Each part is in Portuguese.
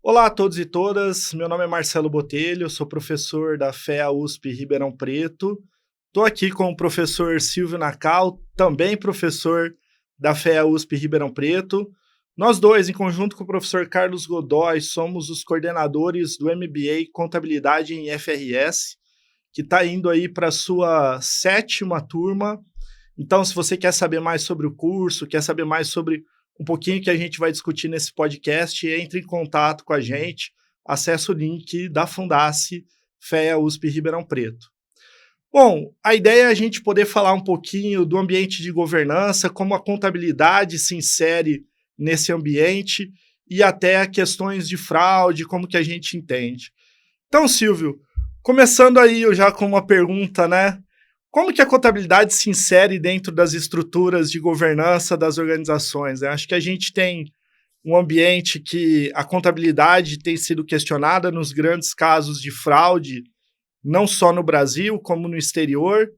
Olá a todos e todas, meu nome é Marcelo Botelho, sou professor da FEA USP Ribeirão Preto. Estou aqui com o professor Silvio Nacal, também professor da FEA USP Ribeirão Preto. Nós dois, em conjunto com o professor Carlos Godoy, somos os coordenadores do MBA Contabilidade em FRS, que está indo aí para a sua 7ª turma. Então, se você quer saber mais sobre o curso, quer saber mais sobre um pouquinho que a gente vai discutir nesse podcast, entre em contato com a gente, acesse o link da Fundace FEA USP Ribeirão Preto. Bom, a ideia é a gente poder falar um pouquinho do ambiente de governança, como a contabilidade se insere nesse ambiente e até questões de fraude, como que a gente entende. Então, Silvio, começando aí já com uma pergunta, né? Como que a contabilidade se insere dentro das estruturas de governança das organizações? Eu acho que a gente tem um ambiente que a contabilidade tem sido questionada nos grandes casos de fraude, não só no Brasil, como no exterior.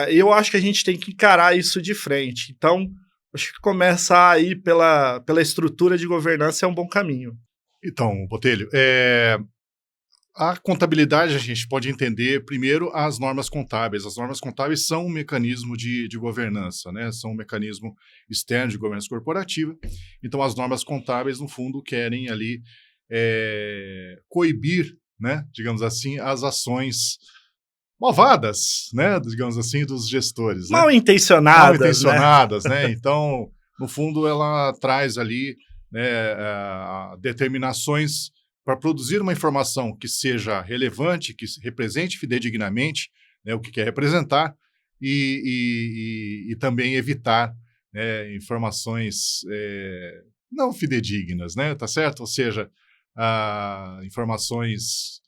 Eu acho que a gente tem que encarar isso de frente. Então, acho que começar aí pela estrutura de governança é um bom caminho. Então, Botelho, a contabilidade a gente pode entender, primeiro, as normas contábeis. As normas contábeis são um mecanismo de governança, né? São um mecanismo externo de governança corporativa. Então, as normas contábeis, no fundo, querem ali coibir, né, digamos assim, as ações malvadas, né, digamos assim, dos gestores, né? Mal intencionadas, né? Né? Então, no fundo, ela traz ali, né, determinações para produzir uma informação que seja relevante, que represente fidedignamente, né, o que quer representar, e também evitar, né, informações não fidedignas, né, tá certo? Ou seja, informações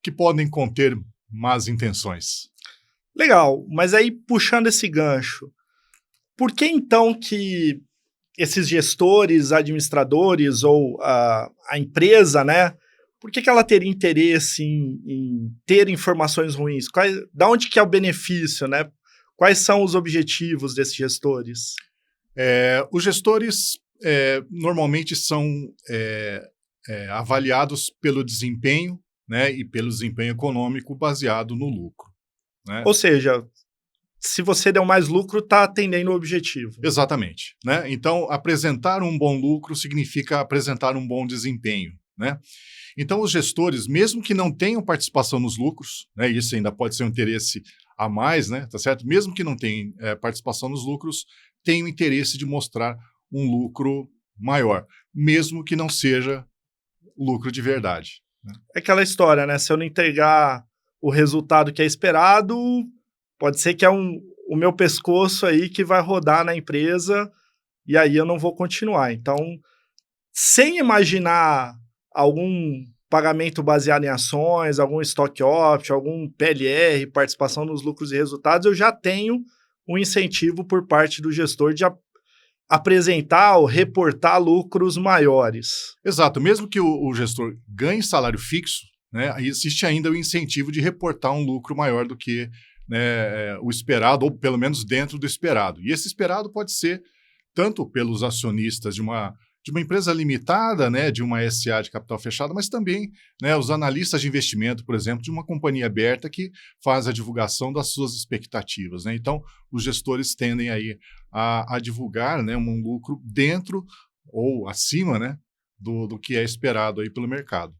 que podem conter más intenções. Legal, mas aí puxando esse gancho, por que então que esses gestores, administradores ou a empresa, né? Por que ela teria interesse em ter informações ruins? Da onde que é o benefício, né? Quais são os objetivos desses gestores? Os gestores normalmente são avaliados pelo desempenho, né, e pelo desempenho econômico baseado no lucro, né? Ou seja, se você der mais lucro, está atendendo o objetivo. Exatamente, né? Então, apresentar um bom lucro significa apresentar um bom desempenho, né? Então, os gestores, mesmo que não tenham participação nos lucros, né, isso ainda pode ser um interesse a mais, né, tá certo? Mesmo que não tenham participação nos lucros, têm o interesse de mostrar um lucro maior, mesmo que não seja lucro de verdade, né? É aquela história, né? Se eu não entregar o resultado que é esperado, pode ser que o meu pescoço aí que vai rodar na empresa e aí eu não vou continuar. Então, sem imaginar algum pagamento baseado em ações, algum stock option, algum PLR, participação nos lucros e resultados, eu já tenho um incentivo por parte do gestor de apresentar ou reportar lucros maiores. Exato, mesmo que o gestor ganhe salário fixo, né, existe ainda o incentivo de reportar um lucro maior do que, né, o esperado, ou pelo menos dentro do esperado. E esse esperado pode ser tanto pelos acionistas de uma empresa limitada, né, de uma SA de capital fechado, mas também, né, os analistas de investimento, por exemplo, de uma companhia aberta que faz a divulgação das suas expectativas, né? Então, os gestores tendem aí a divulgar, né, um lucro dentro ou acima, né, do que é esperado aí pelo mercado.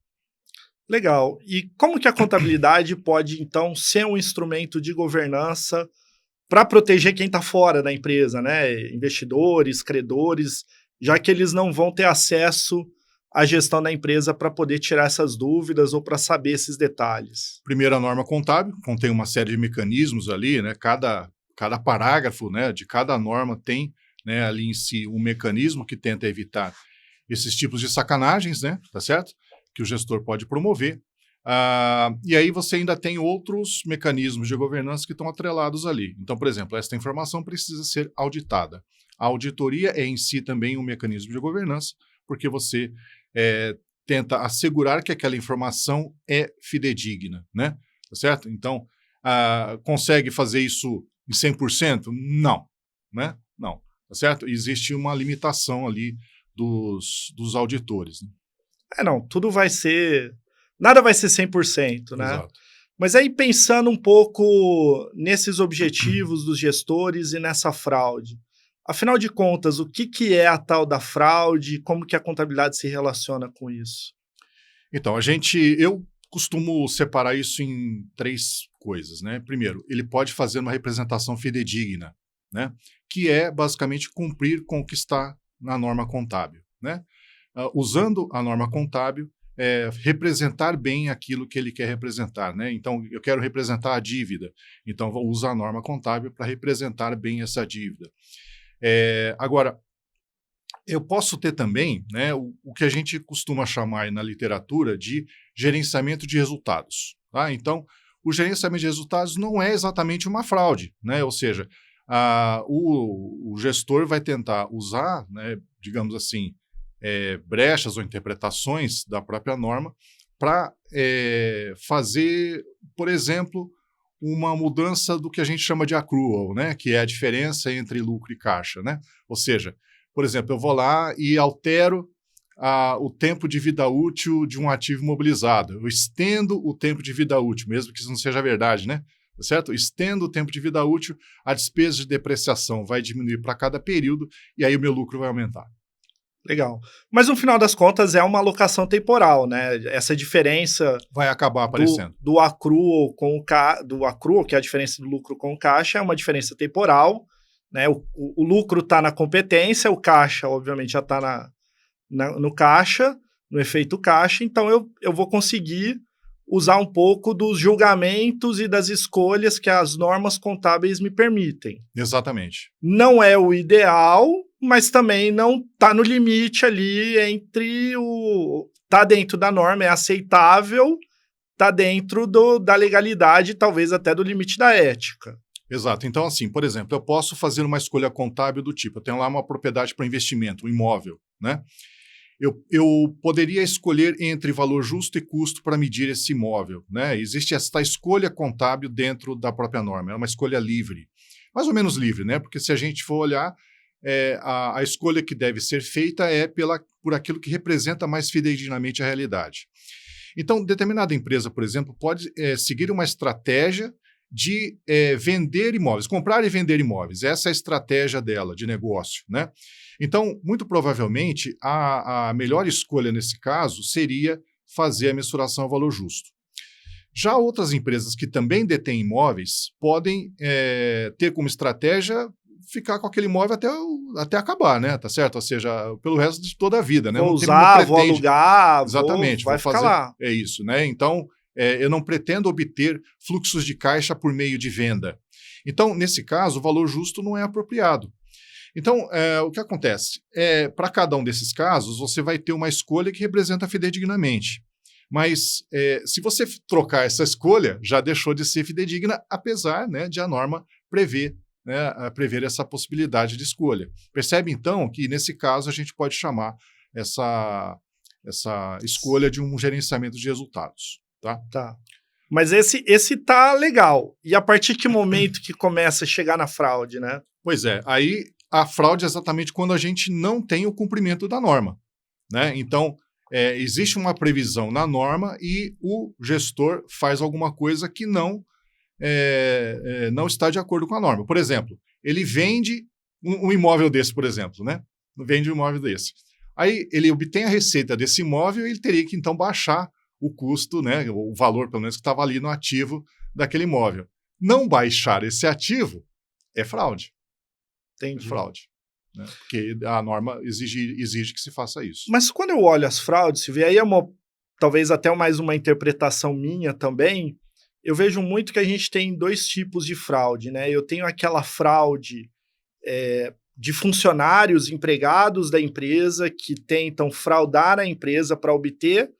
Legal. E como que a contabilidade pode, então, ser um instrumento de governança para proteger quem está fora da empresa, né? Investidores, credores, já que eles não vão ter acesso à gestão da empresa para poder tirar essas dúvidas ou para saber esses detalhes. Primeiro, a norma contábil contém uma série de mecanismos ali, né? Cada parágrafo, né, de cada norma tem, né, ali em si um mecanismo que tenta evitar esses tipos de sacanagens, né, tá certo? Que o gestor pode promover. E aí você ainda tem outros mecanismos de governança que estão atrelados ali. Então, por exemplo, esta informação precisa ser auditada. A auditoria é em si também um mecanismo de governança, porque você tenta assegurar que aquela informação é fidedigna, né? Tá certo? Então, consegue fazer isso em 100%? Não, né? Não, tá certo? Existe uma limitação ali dos auditores. Né? Não, tudo vai ser... Nada vai ser 100%, né? Exato. Mas aí pensando um pouco nesses objetivos dos gestores e nessa fraude, afinal de contas, o que é a tal da fraude e como que a contabilidade se relaciona com isso? Então, eu costumo separar isso em 3 coisas, né? Primeiro, ele pode fazer uma representação fidedigna, né? Que é basicamente cumprir com o que está na norma contábil, né? Usando a norma contábil, representar bem aquilo que ele quer representar, né? Então, eu quero representar a dívida, então vou usar a norma contábil para representar bem essa dívida. Agora, eu posso ter também, né, o que a gente costuma chamar na literatura de gerenciamento de resultados. Tá? Então, o gerenciamento de resultados não é exatamente uma fraude, né? Ou seja, o gestor vai tentar usar, né, digamos assim, brechas ou interpretações da própria norma para fazer, por exemplo, uma mudança do que a gente chama de accrual, né, que é a diferença entre lucro e caixa. Né? Ou seja, por exemplo, eu vou lá e altero o tempo de vida útil de um ativo imobilizado. Eu estendo o tempo de vida útil, mesmo que isso não seja verdade, né? Certo? Estendo o tempo de vida útil, a despesa de depreciação vai diminuir para cada período e aí o meu lucro vai aumentar. Legal. Mas no final das contas é uma alocação temporal, né? Essa diferença vai acabar aparecendo. Do accrual do accrual, que é a diferença do lucro com o caixa, é uma diferença temporal, né? O lucro está na competência, o caixa, obviamente, já está no caixa, no efeito caixa, então eu vou conseguir usar um pouco dos julgamentos e das escolhas que as normas contábeis me permitem. Exatamente. Não é o ideal, mas também não está no limite ali entre está dentro da norma, é aceitável, está dentro da legalidade, talvez até do limite da ética. Exato. Então, assim, por exemplo, eu posso fazer uma escolha contábil do tipo, eu tenho lá uma propriedade para investimento, um imóvel, né? Eu poderia escolher entre valor justo e custo para medir esse imóvel, né? Existe esta escolha contábil dentro da própria norma, é uma escolha livre, mais ou menos livre, né? Porque se a gente for olhar, a escolha que deve ser feita é por aquilo que representa mais fidedignamente a realidade. Então, determinada empresa, por exemplo, pode seguir uma estratégia de vender imóveis, comprar e vender imóveis. Essa é a estratégia dela de negócio, né? Então, muito provavelmente, a melhor escolha nesse caso seria fazer a mensuração ao valor justo. Já outras empresas que também detêm imóveis podem ter como estratégia ficar com aquele imóvel até acabar, né? Tá certo? Ou seja, pelo resto de toda a vida, né? Vou usar, vou alugar, exatamente, vai ficar lá. É isso, né? Então, eu não pretendo obter fluxos de caixa por meio de venda. Então, nesse caso, o valor justo não é apropriado. Então, o que acontece? Para cada um desses casos, você vai ter uma escolha que representa fidedignamente. Mas, se você trocar essa escolha, já deixou de ser fidedigna, apesar, né, de a norma prever essa possibilidade de escolha. Percebe, então, que, nesse caso, a gente pode chamar essa escolha de um gerenciamento de resultados. Tá. Mas esse tá legal. E a partir de que momento que começa a chegar na fraude, né? Pois é, aí a fraude é exatamente quando a gente não tem o cumprimento da norma, né? Então, existe uma previsão na norma e o gestor faz alguma coisa que não está de acordo com a norma. Por exemplo, ele vende um imóvel desse, por exemplo, né? Vende um imóvel desse. Aí ele obtém a receita desse imóvel e ele teria que, então, baixar o custo, né, o valor, pelo menos, que estava ali no ativo daquele imóvel. Não baixar esse ativo é fraude. Entendi. É fraude. Né? Porque a norma exige que se faça isso. Mas quando eu olho as fraudes, Silvio, aí talvez até mais uma interpretação minha também, eu vejo muito que a gente tem 2 tipos de fraude, né? Eu tenho aquela fraude de funcionários, empregados da empresa que tentam fraudar a empresa para obter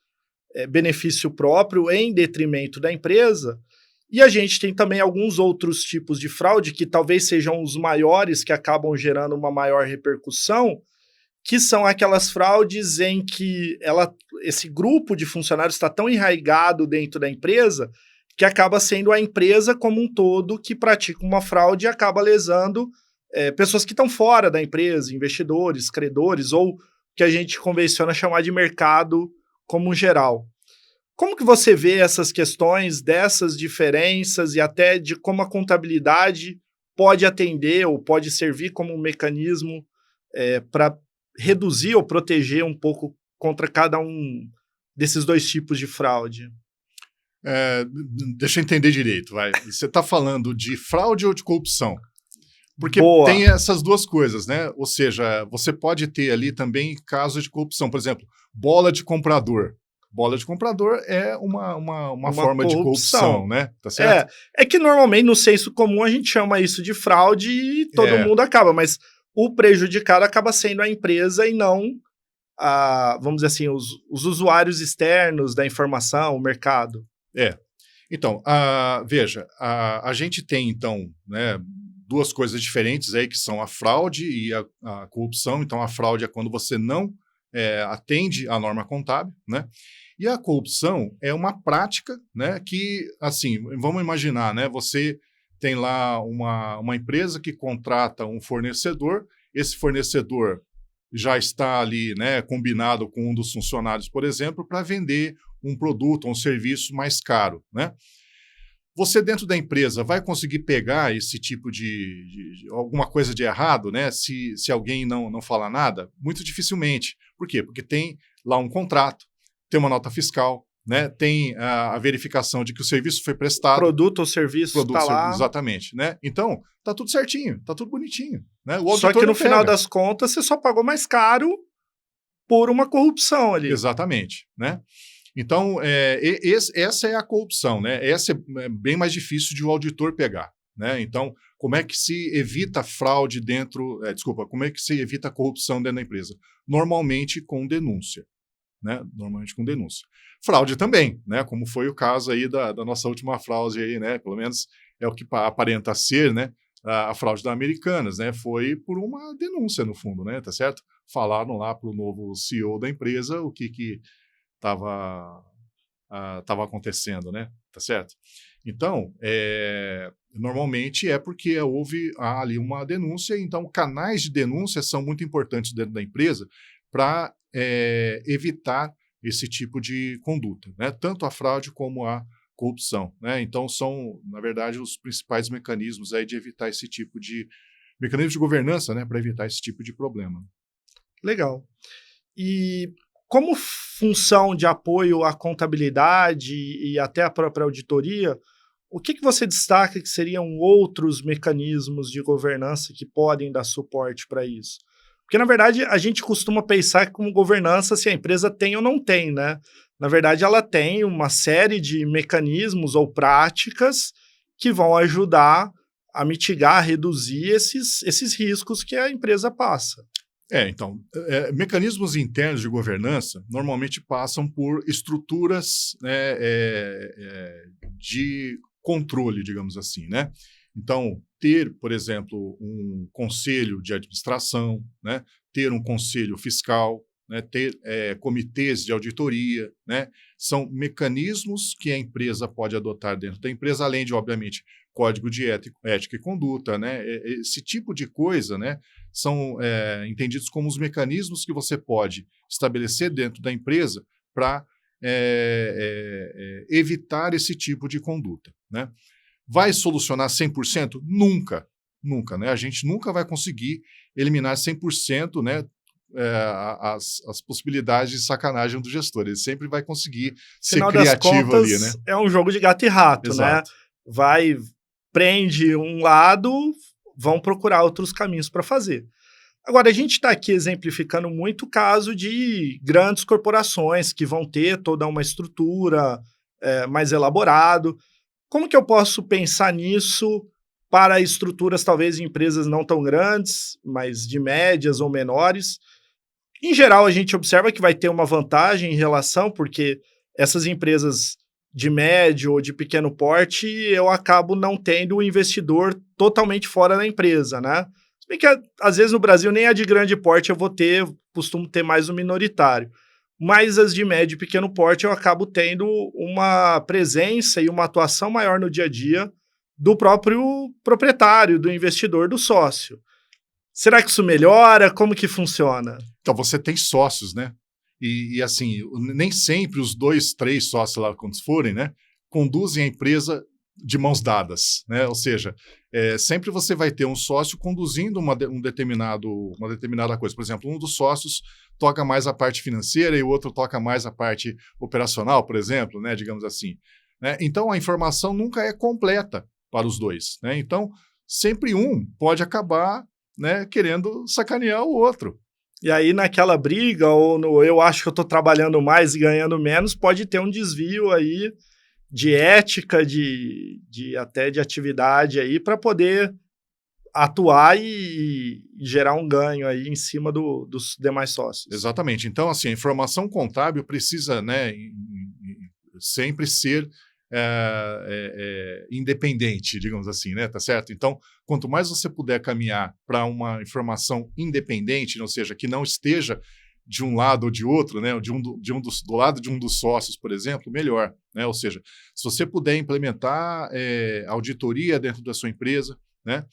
benefício próprio em detrimento da empresa. E a gente tem também alguns outros tipos de fraude que talvez sejam os maiores, que acabam gerando uma maior repercussão, que são aquelas fraudes em que esse grupo de funcionários está tão enraizado dentro da empresa que acaba sendo a empresa como um todo que pratica uma fraude e acaba lesando pessoas que estão fora da empresa, investidores, credores ou que a gente convenciona chamar de mercado como geral. Como que você vê essas questões, dessas diferenças e até de como a contabilidade pode atender ou pode servir como um mecanismo para reduzir ou proteger um pouco contra cada um desses dois tipos de fraude? Deixa eu entender direito, vai. Você está falando de fraude ou de corrupção? Porque Boa. tem essas duas coisas, né? Ou seja, você pode ter ali também casos de corrupção. Por exemplo, bola de comprador. Bola de comprador é uma forma de corrupção, né? Tá certo? É que normalmente no senso comum a gente chama isso de fraude e todo mundo acaba, mas o prejudicado acaba sendo a empresa e não, vamos dizer assim, os usuários externos da informação, o mercado. Então, veja, a gente tem, então, né, duas coisas diferentes aí, que são a fraude e a corrupção. Então, a fraude é quando você não atende à norma contábil, né? E a corrupção é uma prática, né, que, assim, vamos imaginar, né, você tem lá uma empresa que contrata um fornecedor, esse fornecedor já está ali, né, combinado com um dos funcionários, por exemplo, para vender um produto ou um serviço mais caro, né? Você dentro da empresa vai conseguir pegar esse tipo de alguma coisa de errado, né? Se alguém não falar nada? Muito dificilmente. Por quê? Porque tem lá um contrato, tem uma nota fiscal, né? Tem a verificação de que o serviço foi prestado. Produto ou serviço está lá. Exatamente, né? Então, tá tudo certinho, tá tudo bonitinho, né? Só que no final das contas, você só pagou mais caro por uma corrupção ali. Exatamente, né? Então, essa é a corrupção, né? Essa é bem mais difícil de o auditor pegar, né? Então, como é que se evita fraude como é que se evita corrupção dentro da empresa? Normalmente com denúncia, né? Normalmente com denúncia. Fraude também, né? Como foi o caso aí da nossa última fraude aí, né? Pelo menos é o que aparenta ser, né? A fraude da Americanas, né? Foi por uma denúncia, no fundo, né? Tá certo? Falaram lá para o novo CEO da empresa o que estava acontecendo, né? Tá certo? Então, normalmente é porque houve ali uma denúncia, então canais de denúncia são muito importantes dentro da empresa para evitar esse tipo de conduta, né? Tanto a fraude como a corrupção, né? Então são, na verdade, os principais mecanismos aí de evitar esse tipo de mecanismo de governança, né? Para evitar esse tipo de problema. Legal. E como função de apoio à contabilidade e até à própria auditoria, o que você destaca que seriam outros mecanismos de governança que podem dar suporte para isso? Porque, na verdade, a gente costuma pensar que como governança se a empresa tem ou não tem, né? Na verdade, ela tem uma série de mecanismos ou práticas que vão ajudar a mitigar, a reduzir esses riscos que a empresa passa. Então, mecanismos internos de governança normalmente passam por estruturas, né, de controle, digamos assim, né? Então, ter, por exemplo, um conselho de administração, né, ter um conselho fiscal, né, ter comitês de auditoria, né, são mecanismos que a empresa pode adotar dentro da empresa, além de, obviamente, código de ética e conduta, né? Esse tipo de coisa, né, são entendidos como os mecanismos que você pode estabelecer dentro da empresa para evitar esse tipo de conduta, né? Vai solucionar 100%? Nunca, nunca, né? A gente nunca vai conseguir eliminar 100%, né, as possibilidades de sacanagem do gestor. Ele sempre vai conseguir ser criativo ali, né? É um jogo de gato e rato, Exato. né? Prende um lado, vão procurar outros caminhos para fazer. Agora, a gente está aqui exemplificando muito o caso de grandes corporações que vão ter toda uma estrutura mais elaborada. Como que eu posso pensar nisso para estruturas talvez de empresas não tão grandes, mas de médias ou menores? Em geral, a gente observa que vai ter uma vantagem em relação, porque essas empresas de médio ou de pequeno porte, eu acabo não tendo o investidor totalmente fora da empresa, né? Se bem que, às vezes, no Brasil, nem a de grande porte eu costumo ter mais o minoritário. Mas as de médio e pequeno porte eu acabo tendo uma presença e uma atuação maior no dia a dia do próprio proprietário, do investidor, do sócio. Será que isso melhora? Como que funciona? Então, você tem sócios, né? E assim, nem sempre os 2, 3 sócios lá, quando forem, né, conduzem a empresa de mãos dadas, né? Ou seja, sempre você vai ter um sócio conduzindo uma determinada coisa. Por exemplo, um dos sócios toca mais a parte financeira e o outro toca mais a parte operacional, por exemplo, né? Digamos assim. Né? Então, a informação nunca é completa para os dois. Né? Então, sempre um pode acabar, né, querendo sacanear o outro. E aí, naquela briga, ou no eu acho que eu estou trabalhando mais e ganhando menos, pode ter um desvio aí de ética, até de atividade aí, para poder atuar e gerar um ganho aí em cima dos demais sócios. Exatamente. Então, assim, a informação contábil precisa, né, sempre ser independente, digamos assim, né? Tá certo? Então, quanto mais você puder caminhar para uma informação independente, ou seja, que não esteja de um lado ou de outro, né? Do lado de um dos sócios, por exemplo, melhor. Né? Ou seja, se você puder implementar auditoria dentro da sua empresa, né?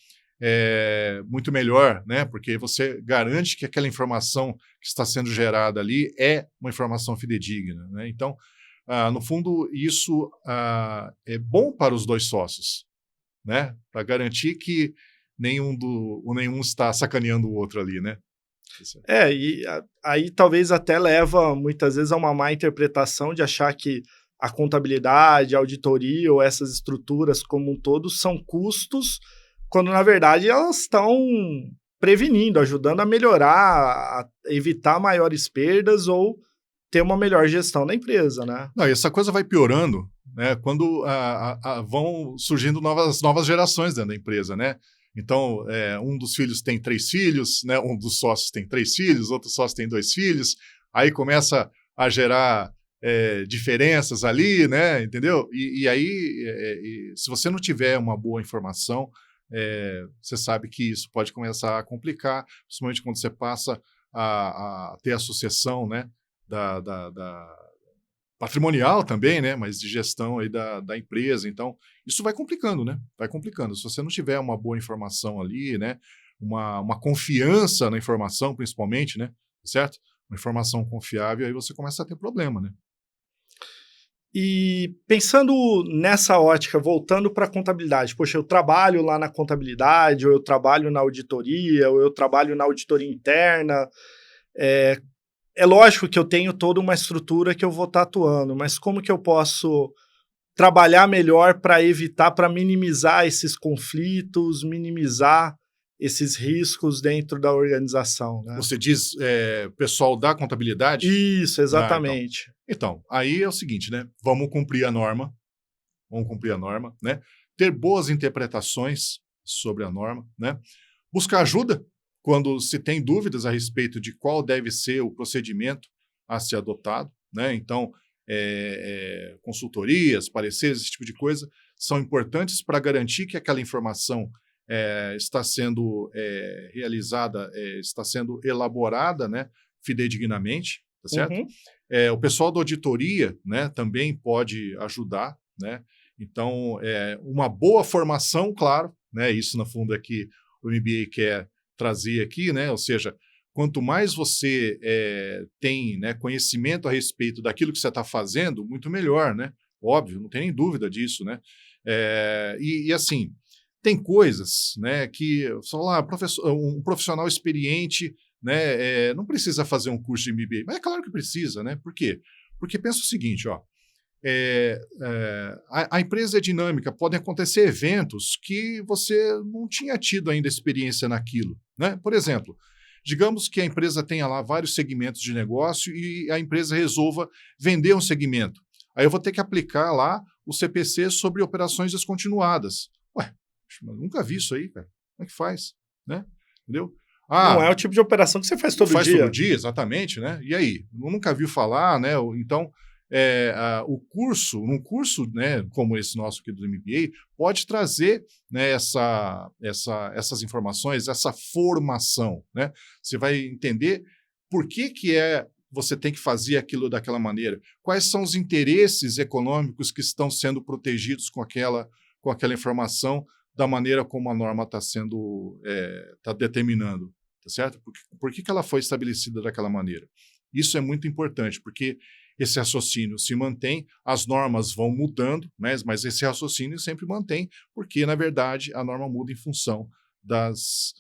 Muito melhor, né? Porque você garante que aquela informação que está sendo gerada ali é uma informação fidedigna. Né? Então, no fundo, isso é bom para os dois sócios, né? Para garantir que nenhum está sacaneando o outro ali, né? Aí talvez até leva muitas vezes a uma má interpretação de achar que a contabilidade, a auditoria ou essas estruturas como um todo são custos, quando na verdade elas estão prevenindo, ajudando a melhorar, a evitar maiores perdas ou ter uma melhor gestão da empresa, né? Não, essa coisa vai piorando, né, quando vão surgindo novas gerações dentro da empresa, né? Então, um dos filhos tem 3 filhos, né? Um dos sócios tem 3 filhos, outro sócio tem 2 filhos, aí começa a gerar diferenças ali, né? Entendeu? E aí, se você não tiver uma boa informação, você sabe que isso pode começar a complicar, principalmente quando você passa a ter a sucessão, né? Da patrimonial também, né? Mas de gestão aí da empresa. Então, isso vai complicando, né? Vai complicando. Se você não tiver uma boa informação ali, né? Uma confiança na informação, principalmente, né? Certo? Uma informação confiável, aí você começa a ter problema, né? E pensando nessa ótica, voltando para a contabilidade, poxa, eu trabalho lá na contabilidade, ou eu trabalho na auditoria, ou eu trabalho na auditoria interna, é lógico que eu tenho toda uma estrutura que eu vou estar atuando, mas como que eu posso trabalhar melhor para evitar, para minimizar esses conflitos, minimizar esses riscos dentro da organização, né? Você diz pessoal da contabilidade? Isso, exatamente. Então, aí é o seguinte, né? Vamos cumprir a norma, né? Ter boas interpretações sobre a norma, né? Buscar ajuda quando se tem dúvidas a respeito de qual deve ser o procedimento a ser adotado, né? Então, consultorias, pareceres, esse tipo de coisa, são importantes para garantir que aquela informação está sendo realizada, está sendo elaborada, né, fidedignamente, tá certo? Uhum. O pessoal da auditoria, né, também pode ajudar, né? Então, uma boa formação, claro, né? Isso, no fundo, é que o MBA quer trazer aqui, né? Ou seja, quanto mais você tem, né, conhecimento a respeito daquilo que você está fazendo, muito melhor, né? Óbvio, não tem nem dúvida disso, né? E assim, tem coisas, né, que um profissional experiente, né, não precisa fazer um curso de MBA, mas é claro que precisa, né? Por quê? Porque pensa o seguinte, ó, a empresa é dinâmica, podem acontecer eventos que você não tinha tido ainda experiência naquilo, né? Por exemplo, digamos que a empresa tenha lá vários segmentos de negócio e a empresa resolva vender um segmento. Aí eu vou ter que aplicar lá o CPC sobre operações descontinuadas. Ué, mas nunca vi isso aí, cara. Como é que faz? Né? Entendeu? Não é o tipo de operação que você faz todo dia. Faz todo dia, exatamente, né? E aí? Nunca viu falar, né? Então, um curso, né, como esse nosso aqui do MBA, pode trazer, né, essas informações, essa formação, né? Você vai entender por que você tem que fazer aquilo daquela maneira, quais são os interesses econômicos que estão sendo protegidos com aquela informação da maneira como a norma está tá determinando, tá certo? Por que ela foi estabelecida daquela maneira? Isso é muito importante, porque esse raciocínio se mantém, as normas vão mudando, né? Mas esse raciocínio sempre mantém, porque, na verdade, a norma muda em função das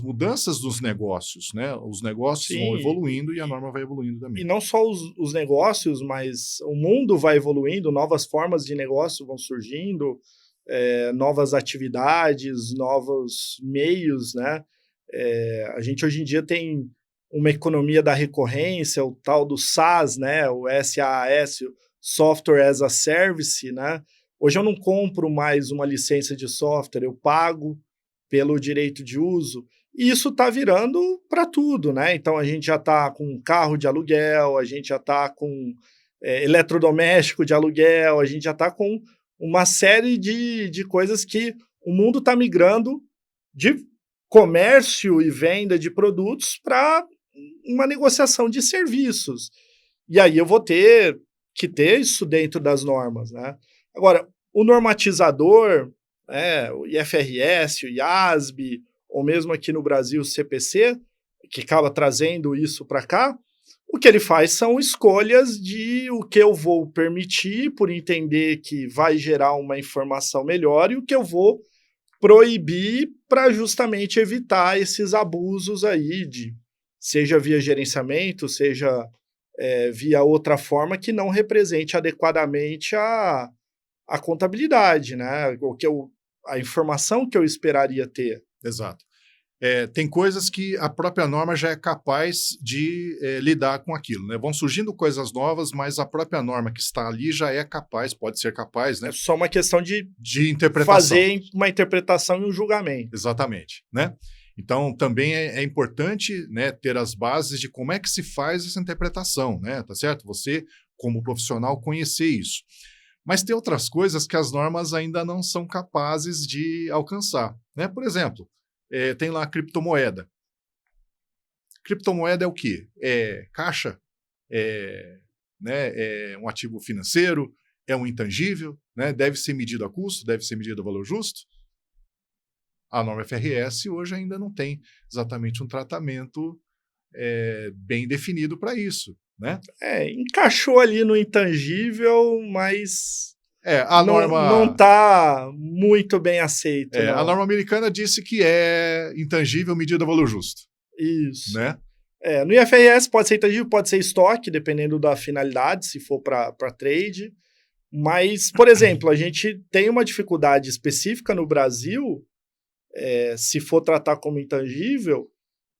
mudanças dos negócios, né? Os negócios vão evoluindo e a norma vai evoluindo também. E não só os negócios, mas o mundo vai evoluindo, novas formas de negócio vão surgindo, novas atividades, novos meios, né? A gente hoje em dia tem uma economia da recorrência, o tal do SaaS, né? O SaaS, o Software as a Service, né? Hoje eu não compro mais uma licença de software, eu pago pelo direito de uso, e isso está virando para tudo, né? Então a gente já está com carro de aluguel, a gente já está com eletrodoméstico de aluguel, a gente já está com uma série de coisas que o mundo está migrando de comércio e venda de produtos para uma negociação de serviços. E aí eu vou ter que ter isso dentro das normas, né? Agora, o normatizador, o IFRS, o IASB, ou mesmo aqui no Brasil o CPC, que acaba trazendo isso para cá, o que ele faz são escolhas de o que eu vou permitir, por entender que vai gerar uma informação melhor, e o que eu vou proibir para justamente evitar esses abusos aí, seja via gerenciamento, seja via outra forma que não represente adequadamente a contabilidade, né? A informação que eu esperaria ter. Exato. Tem coisas que a própria norma já é capaz de lidar com aquilo, né? Vão surgindo coisas novas, mas a própria norma que está ali já é capaz, pode ser capaz, né? É só uma questão de interpretação. Fazer uma interpretação e um julgamento. Exatamente, né? Então, também é importante, né, ter as bases de como é que se faz essa interpretação, né? Tá certo? Você, como profissional, conhecer isso. Mas tem outras coisas que as normas ainda não são capazes de alcançar, né? Por exemplo, tem lá a criptomoeda. Criptomoeda é o quê? É caixa? É um ativo financeiro? É um intangível? Né? Deve ser medido a custo? Deve ser medido a valor justo? A norma FRS hoje ainda não tem exatamente um tratamento bem definido para isso, né? Encaixou ali no intangível, mas a norma não está muito bem aceito. A norma americana disse que é intangível medida a valor justo. Isso. Né? No IFRS pode ser intangível, pode ser estoque, dependendo da finalidade, se for para trade. Mas, por exemplo, a gente tem uma dificuldade específica no Brasil, se for tratar como intangível,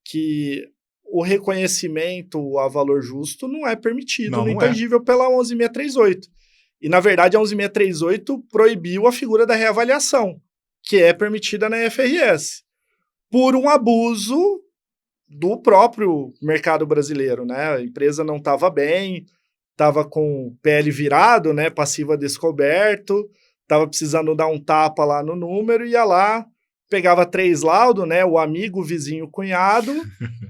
que o reconhecimento a valor justo não é permitido no intangível pela 11.638. E, na verdade, a 11.638 proibiu a figura da reavaliação, que é permitida na IFRS, por um abuso do próprio mercado brasileiro, né? A empresa não estava bem, estava com o PL virado, né? Passivo a descoberto, estava precisando dar um tapa lá no número, ia lá, pegava 3 laudos, né? O amigo, o vizinho, o cunhado,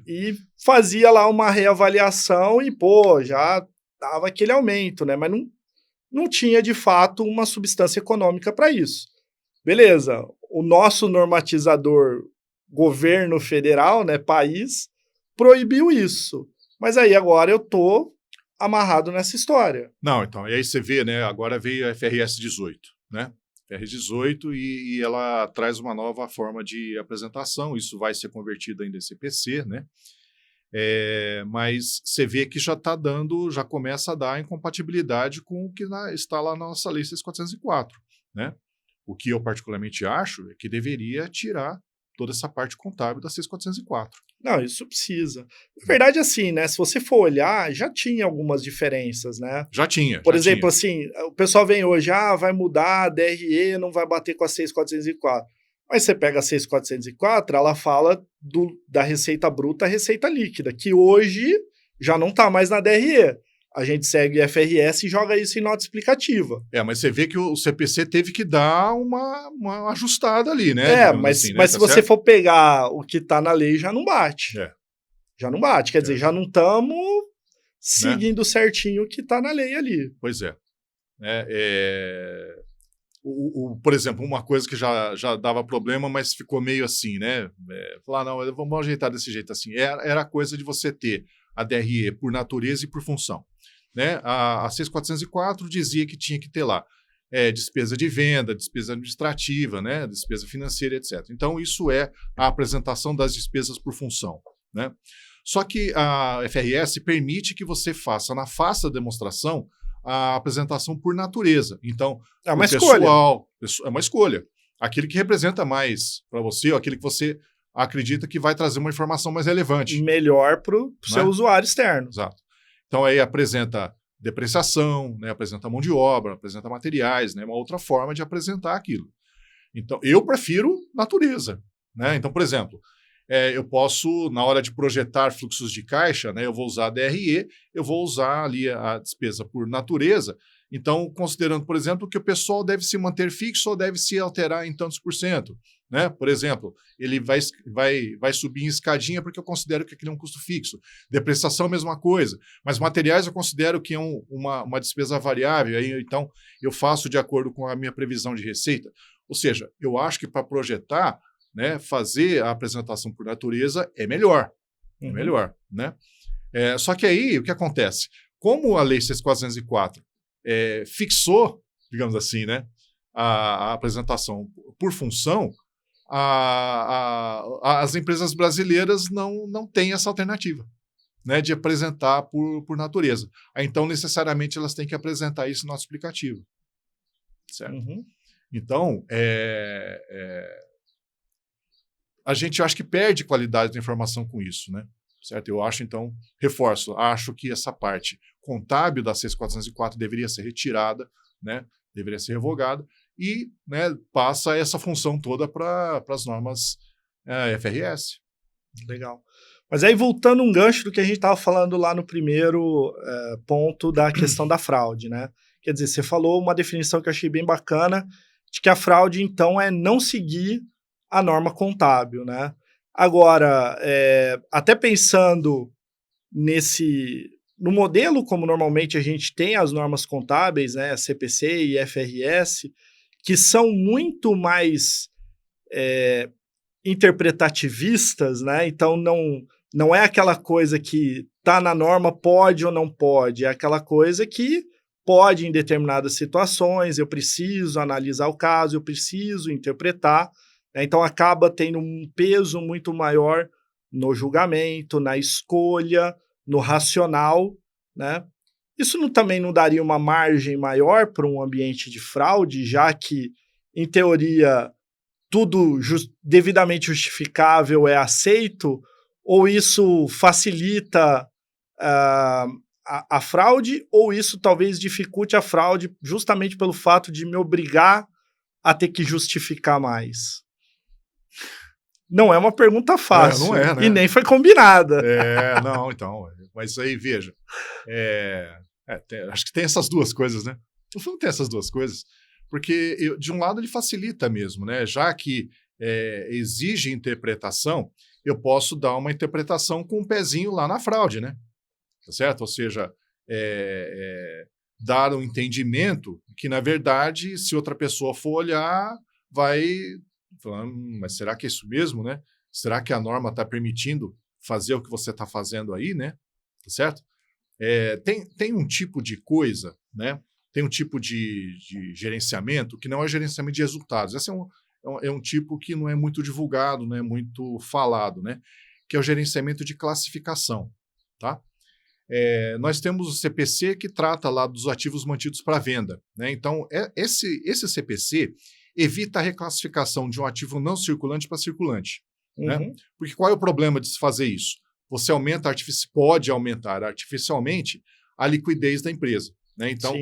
e fazia lá uma reavaliação e, já dava aquele aumento, né? Mas não tinha, de fato, uma substância econômica para isso. Beleza, o nosso normatizador, governo federal, né, país, proibiu isso. Mas aí agora eu estou amarrado nessa história. Não, então, e aí você vê, né, agora veio a FRS 18, né? FRS 18 e ela traz uma nova forma de apresentação, isso vai ser convertido ainda em CPC, né? Mas você vê que já começa a dar incompatibilidade com o que está lá na nossa lei 6.404, né? O que eu particularmente acho é que deveria tirar toda essa parte contábil da 6.404. Não, isso precisa. Na verdade, assim, né? Se você for olhar, já tinha algumas diferenças, né? Já tinha. Por exemplo, assim, o pessoal vem hoje, vai mudar a DRE, não vai bater com a 6.404. Mas você pega a 6.404, ela fala da receita bruta à receita líquida, que hoje já não está mais na DRE. A gente segue o FRS e joga isso em nota explicativa. Mas você vê que o CPC teve que dar uma ajustada ali, né? Mas se você for pegar o que está na lei, já não bate. Já não bate. Quer dizer, já não estamos seguindo certinho o que está na lei ali. Pois é. Por exemplo, uma coisa que já dava problema, mas ficou meio assim, né? Falar, não, vamos ajeitar desse jeito assim. Era a coisa de você ter a DRE por natureza e por função. Né? A 6404 dizia que tinha que ter lá despesa de venda, despesa administrativa, né? Despesa financeira, etc. Então, isso é a apresentação das despesas por função. Né? Só que a FRS permite que você faça na face da demonstração a apresentação por natureza. Então, é uma é uma escolha. Aquele que representa mais para você, ou aquele que você acredita que vai trazer uma informação mais relevante. Melhor para o seu usuário externo. Exato. Então, aí apresenta depreciação, né, apresenta mão de obra, apresenta materiais, né, uma outra forma de apresentar aquilo. Então, eu prefiro natureza. Né? Então, por exemplo, eu posso, na hora de projetar fluxos de caixa, né, eu vou usar a DRE, eu vou usar ali a despesa por natureza. Então, considerando, por exemplo, que o pessoal deve se manter fixo ou deve se alterar em tantos por cento. Né? Por exemplo, ele vai subir em escadinha porque eu considero que aquilo é um custo fixo. Depreciação, mesma coisa. Mas materiais eu considero que é uma despesa variável, aí, então eu faço de acordo com a minha previsão de receita. Ou seja, eu acho que para projetar, né, fazer a apresentação por natureza é melhor. É melhor. Né? Só que aí, o que acontece? Como a Lei 6.404 fixou, digamos assim, né, a apresentação por função, as empresas brasileiras não têm essa alternativa, né, de apresentar por natureza. Então, necessariamente, elas têm que apresentar isso no nosso aplicativo. Certo? Então, a gente acho que perde qualidade da informação com isso, né? Certo? Eu acho, então, acho que essa parte contábil da 6.404 deveria ser retirada, né? Deveria ser revogada e, né, passa essa função toda para as normas FRS. Legal. Mas aí, voltando um gancho do que a gente estava falando lá no primeiro ponto da questão da fraude, né? Quer dizer, você falou uma definição que eu achei bem bacana, de que a fraude, então, é não seguir a norma contábil, né? Agora, até pensando no modelo como normalmente a gente tem as normas contábeis, né, CPC e FRS, que são muito mais interpretativistas, né? Então não é aquela coisa que está na norma pode ou não pode, é aquela coisa que pode em determinadas situações, eu preciso analisar o caso, eu preciso interpretar. Então, acaba tendo um peso muito maior no julgamento, na escolha, no racional, né? Isso também não daria uma margem maior para um ambiente de fraude, já que, em teoria, tudo devidamente justificável é aceito, ou isso facilita a fraude, ou isso talvez dificulte a fraude justamente pelo fato de me obrigar a ter que justificar mais? Não é uma pergunta fácil. Não é, né? E nem foi combinada. Não, então. Mas aí, veja. Acho que tem essas duas coisas, né? O filme tem essas duas coisas. Porque, de um lado, ele facilita mesmo, né? Já que exige interpretação, eu posso dar uma interpretação com um pezinho lá na fraude, né? Tá certo? Ou seja, dar um entendimento que, na verdade, se outra pessoa for olhar, vai falar, mas será que é isso mesmo, né? Será que a norma está permitindo fazer o que você está fazendo aí, né? Tá certo? Tem um tipo de coisa, né? Tem um tipo de gerenciamento que não é gerenciamento de resultados. Esse é um tipo que não é muito divulgado, não é muito falado, né? Que é o gerenciamento de classificação, tá? Nós temos o CPC que trata lá dos ativos mantidos para venda, né? Então, esse CPC evita a reclassificação de um ativo não circulante para circulante. Né? Porque qual é o problema de se fazer isso? Você pode aumentar artificialmente a liquidez da empresa. Né? Então,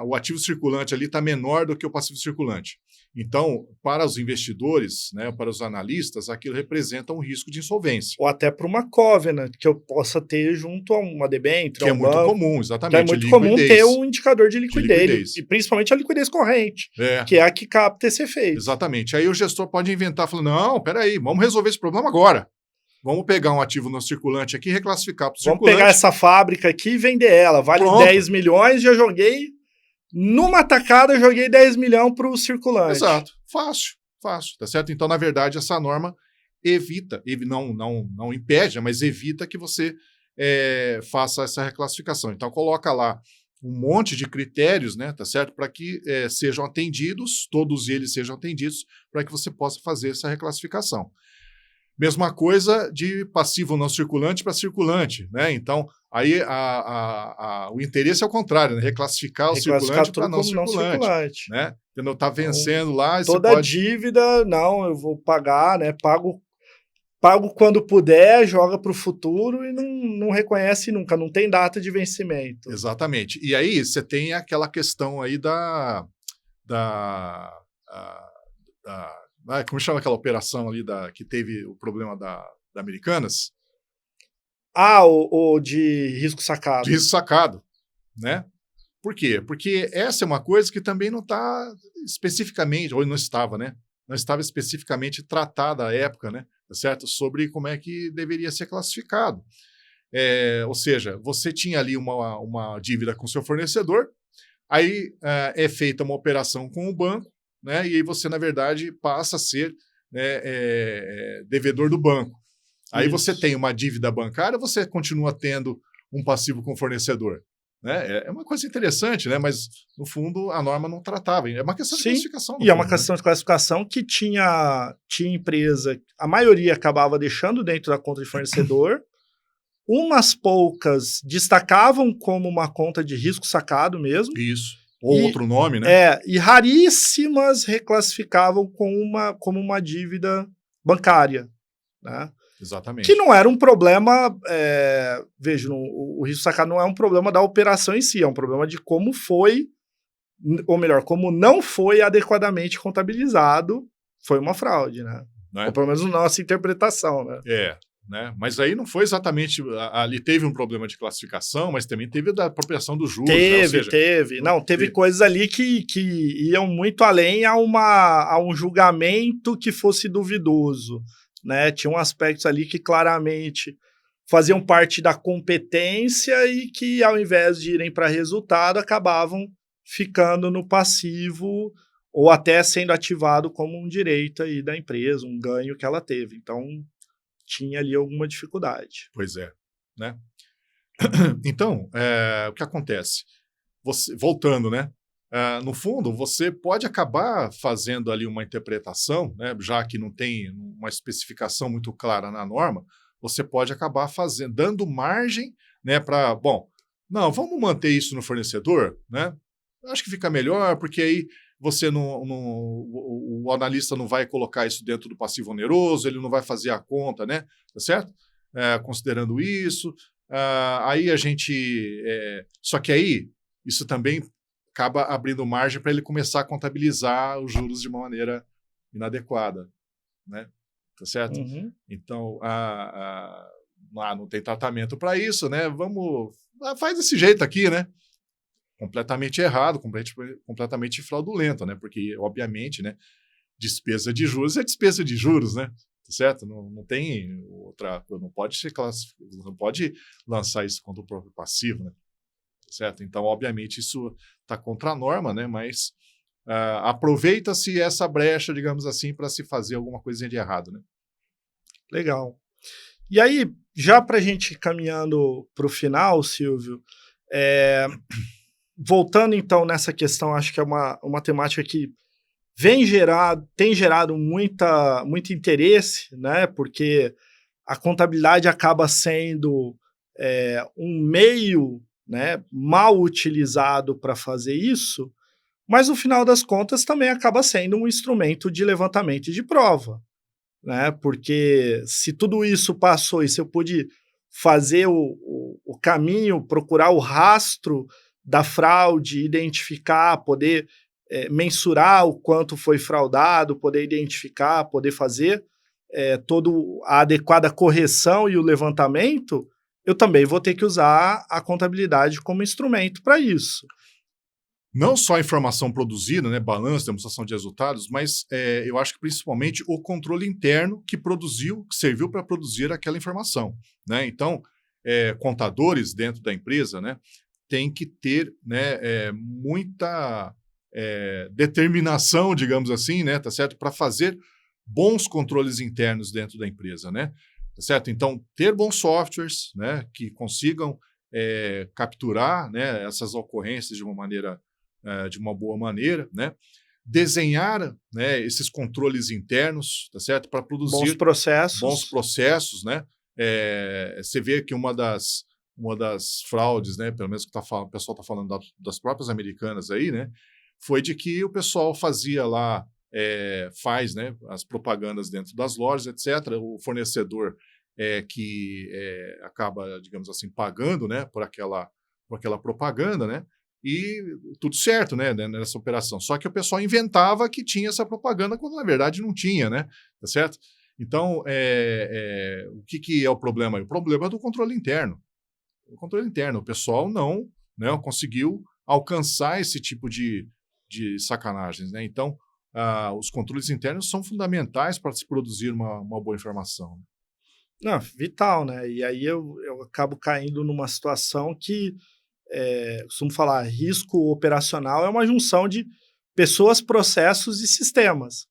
o ativo circulante ali está menor do que o passivo circulante. Então, para os investidores, né, para os analistas, aquilo representa um risco de insolvência. Ou até para uma covenant que eu possa ter junto a uma debênture, que é muito comum, exatamente. Que é muito comum ter um indicador de liquidez. E principalmente a liquidez corrente, que é a que capta esse efeito. Exatamente. Aí o gestor pode inventar, falando, não, peraí, vamos resolver esse problema agora. Vamos pegar um ativo no circulante aqui e reclassificar para o circulante. Vamos pegar essa fábrica aqui e vender ela. Vale 10 milhões, já joguei Numa tacada, eu joguei 10 milhões para o circulante. Exato. Fácil, tá certo? Então, na verdade, essa norma evita, não impede, mas evita que você faça essa reclassificação. Então, coloca lá um monte de critérios, né, tá certo? Para que sejam atendidos, todos eles sejam atendidos, para que você possa fazer essa reclassificação. Mesma coisa de passivo não circulante para circulante, né? Então, aí o interesse é o contrário, né? Reclassificar o circulante para não circulante, né? Entendeu? Tá vencendo então, lá... Toda dívida, não, eu vou pagar, né? Pago quando puder, joga para o futuro e não reconhece nunca, não tem data de vencimento. Exatamente. E aí você tem aquela questão aí como chama aquela operação ali que teve o problema da Americanas? O de risco sacado. De risco sacado, né? Por quê? Porque essa é uma coisa que também não está especificamente, ou não estava, né? Não estava especificamente tratada à época, né? Certo? Sobre como é que deveria ser classificado. Ou seja, você tinha ali uma dívida com seu fornecedor, aí é feita uma operação com o banco, né? E aí você, na verdade, passa a ser devedor do banco. Aí isso. Você tem uma dívida bancária, você continua tendo um passivo com o fornecedor. Né? É uma coisa interessante, né? Mas, no fundo, a norma não tratava. É uma questão de classificação. E é uma questão de classificação que tinha empresa, a maioria acabava deixando dentro da conta de fornecedor, umas poucas destacavam como uma conta de risco sacado mesmo. Isso. Ou outro nome, né? E raríssimas reclassificavam como uma dívida bancária, né? Exatamente. Que não era um problema, veja, o risco sacado não é um problema da operação em si, é um problema de como foi, ou melhor, como não foi adequadamente contabilizado, foi uma fraude, né? Ou pelo menos na nossa interpretação, né? Né? Mas aí não foi exatamente, ali teve um problema de classificação, mas também teve da apropriação dos juros. Teve. Não, teve coisas ali que iam muito além a um julgamento que fosse duvidoso. Né? Tinham aspectos ali que claramente faziam parte da competência e que, ao invés de irem para resultado, acabavam ficando no passivo ou até sendo ativado como um direito aí da empresa, um ganho que ela teve. Então, tinha ali alguma dificuldade. Pois é. Né? Então, o que acontece? Voltando, né? No fundo, você pode acabar fazendo ali uma interpretação, né, já que não tem uma especificação muito clara na norma, você pode acabar dando margem, né, para, não, vamos manter isso no fornecedor, né? Acho que fica melhor, porque aí você o analista não vai colocar isso dentro do passivo oneroso, ele não vai fazer a conta, né? Tá certo? Considerando isso, aí a gente... só que aí, isso também acaba abrindo margem para ele começar a contabilizar os juros de uma maneira inadequada, né? Tá certo? Uhum. Então, não tem tratamento para isso, né? Faz desse jeito aqui, né? Completamente errado, completamente fraudulento, né? Porque, obviamente, né, despesa de juros é despesa de juros, né? Tá certo? Não tem outra... Não pode lançar isso contra o próprio passivo, né? Certo? Então, obviamente, isso está contra a norma, né? Mas aproveita-se essa brecha, digamos assim, para se fazer alguma coisinha de errado, né? Legal. E aí, já para a gente ir caminhando para o final, Silvio, voltando então nessa questão, acho que é uma temática que tem gerado muito interesse, né? Porque a contabilidade acaba sendo um meio, né, mal utilizado para fazer isso, mas no final das contas também acaba sendo um instrumento de levantamento de prova, né? Porque se tudo isso passou e se eu pude fazer o caminho, procurar o rastro da fraude, identificar, poder mensurar o quanto foi fraudado, poder identificar, poder fazer toda a adequada correção e o levantamento, eu também vou ter que usar a contabilidade como instrumento para isso. Não só a informação produzida, né, balanço, demonstração de resultados, mas eu acho que principalmente o controle interno que serviu para produzir aquela informação, né? Então, contadores dentro da empresa, né, tem que ter, né, muita determinação, digamos assim, né, tá certo? Para fazer bons controles internos dentro da empresa, né? Tá certo? Então, ter bons softwares, né, que consigam capturar, né, essas ocorrências de uma maneira, de uma boa maneira, né? Desenhar, né, esses controles internos, tá certo? Para produzir bons processos, né? Você vê que uma das fraudes, né, pelo menos que o pessoal está falando das próprias americanas aí, né, foi de que o pessoal fazia lá, faz, né, as propagandas dentro das lojas, etc. O fornecedor que acaba, digamos assim, pagando, né, por aquela propaganda, né, e tudo certo, né, nessa operação. Só que o pessoal inventava que tinha essa propaganda quando na verdade não tinha, né, tá certo? Então, o que é o problema aí? O problema é do controle interno. O controle interno, o pessoal não, né, conseguiu alcançar esse tipo de sacanagens, né? Então, os controles internos são fundamentais para se produzir uma boa informação. Não, vital, né? E aí eu acabo caindo numa situação que, costumo falar, risco operacional é uma junção de pessoas, processos e sistemas,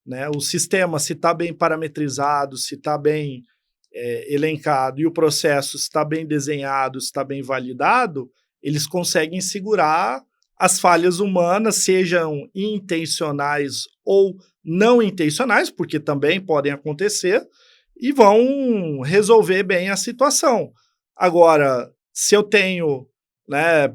né? O sistema, se está bem parametrizado, se está bem elencado, e o processo está bem desenhado, está bem validado, eles conseguem segurar as falhas humanas, sejam intencionais ou não intencionais, porque também podem acontecer, e vão resolver bem a situação. Agora, se eu tenho, né,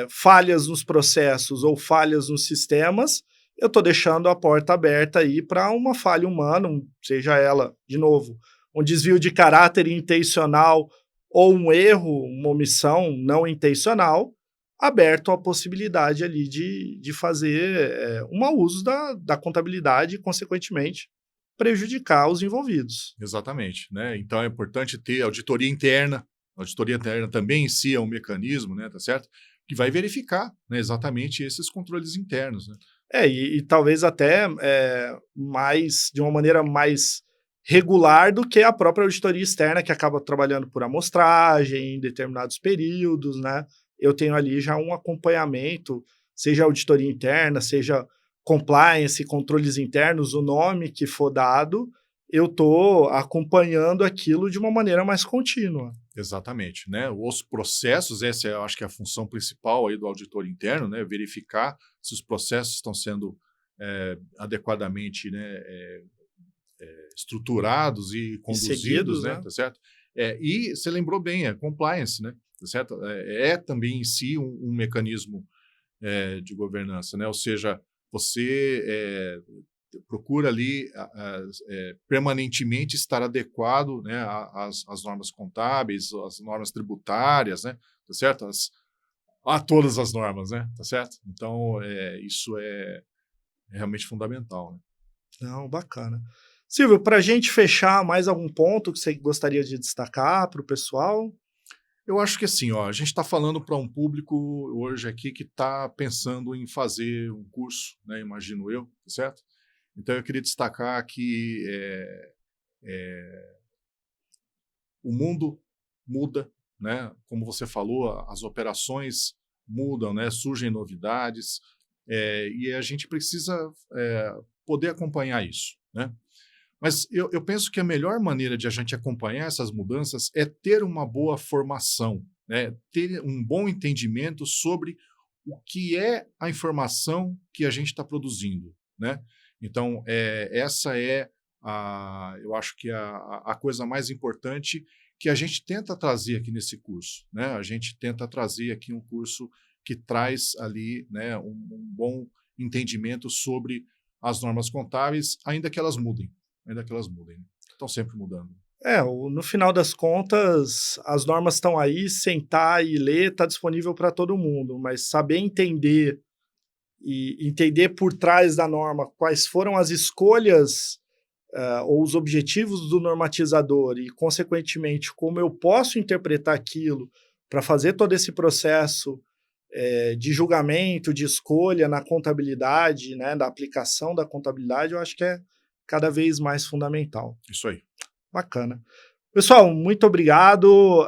falhas nos processos ou falhas nos sistemas, eu estou deixando a porta aberta aí para uma falha humana, seja ela, de novo, um desvio de caráter intencional ou um erro, uma omissão não intencional, aberto a possibilidade ali de fazer um mau uso da contabilidade e, consequentemente, prejudicar os envolvidos. Exatamente, né? Então é importante ter auditoria interna. A auditoria interna também em si é um mecanismo, né, tá certo? Que vai verificar, né, exatamente esses controles internos, né? E talvez até de uma maneira mais regular do que a própria auditoria externa, que acaba trabalhando por amostragem em determinados períodos, né? Eu tenho ali já um acompanhamento, seja auditoria interna, seja compliance, controles internos, o nome que for dado, eu estou acompanhando aquilo de uma maneira mais contínua. Exatamente, né? Os processos, essa eu acho que é a função principal aí do auditor interno, né? Verificar se os processos estão sendo adequadamente, né, estruturados e conduzidos, seguidos, né? Tá certo? E você lembrou bem, compliance, né? Tá certo? Também em si um mecanismo de governança, né? Ou seja, você procura ali permanentemente estar adequado, né, às normas contábeis, às normas tributárias, né, tá certo? A todas as normas, né, tá certo? Então, isso é realmente fundamental, né? Não, bacana. Silvio, para a gente fechar, mais algum ponto que você gostaria de destacar para o pessoal? Eu acho que assim, ó, a gente está falando para um público hoje aqui que está pensando em fazer um curso, né, imagino eu, tá certo? Então, eu queria destacar que o mundo muda, né? Como você falou, as operações mudam, né? Surgem novidades, e a gente precisa poder acompanhar isso, né? Mas eu penso que a melhor maneira de a gente acompanhar essas mudanças é ter uma boa formação, né? Ter um bom entendimento sobre o que é a informação que a gente está produzindo, né? Então, essa eu acho que a coisa mais importante que a gente tenta trazer aqui nesse curso, né? A gente tenta trazer aqui um curso que traz ali, né, um bom entendimento sobre as normas contábeis, ainda que elas mudem, né? Estão sempre mudando. No final das contas, as normas estão aí, sentar e ler está disponível para todo mundo, mas saber entender e entender por trás da norma quais foram as escolhas ou os objetivos do normatizador e, consequentemente, como eu posso interpretar aquilo para fazer todo esse processo de julgamento, de escolha na contabilidade, né, da aplicação da contabilidade, eu acho que é cada vez mais fundamental. Isso aí. Bacana. Pessoal, muito obrigado.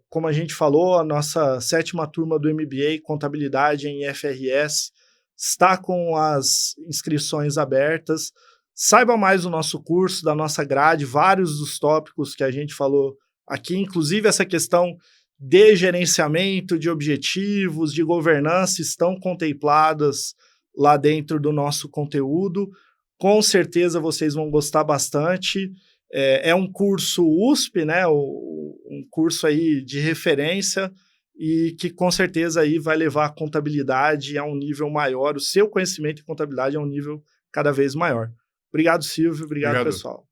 Como a gente falou, a nossa 7ª turma do MBA Contabilidade em IFRS está com as inscrições abertas. Saiba mais do nosso curso, da nossa grade, vários dos tópicos que a gente falou aqui, inclusive essa questão de gerenciamento, de objetivos, de governança, estão contempladas lá dentro do nosso conteúdo. Com certeza vocês vão gostar bastante. É um curso USP, né? Um curso aí de referência e que com certeza aí vai levar a contabilidade a um nível maior, o seu conhecimento em contabilidade a um nível cada vez maior. Obrigado, Silvio. Obrigado, Obrigado. pessoal.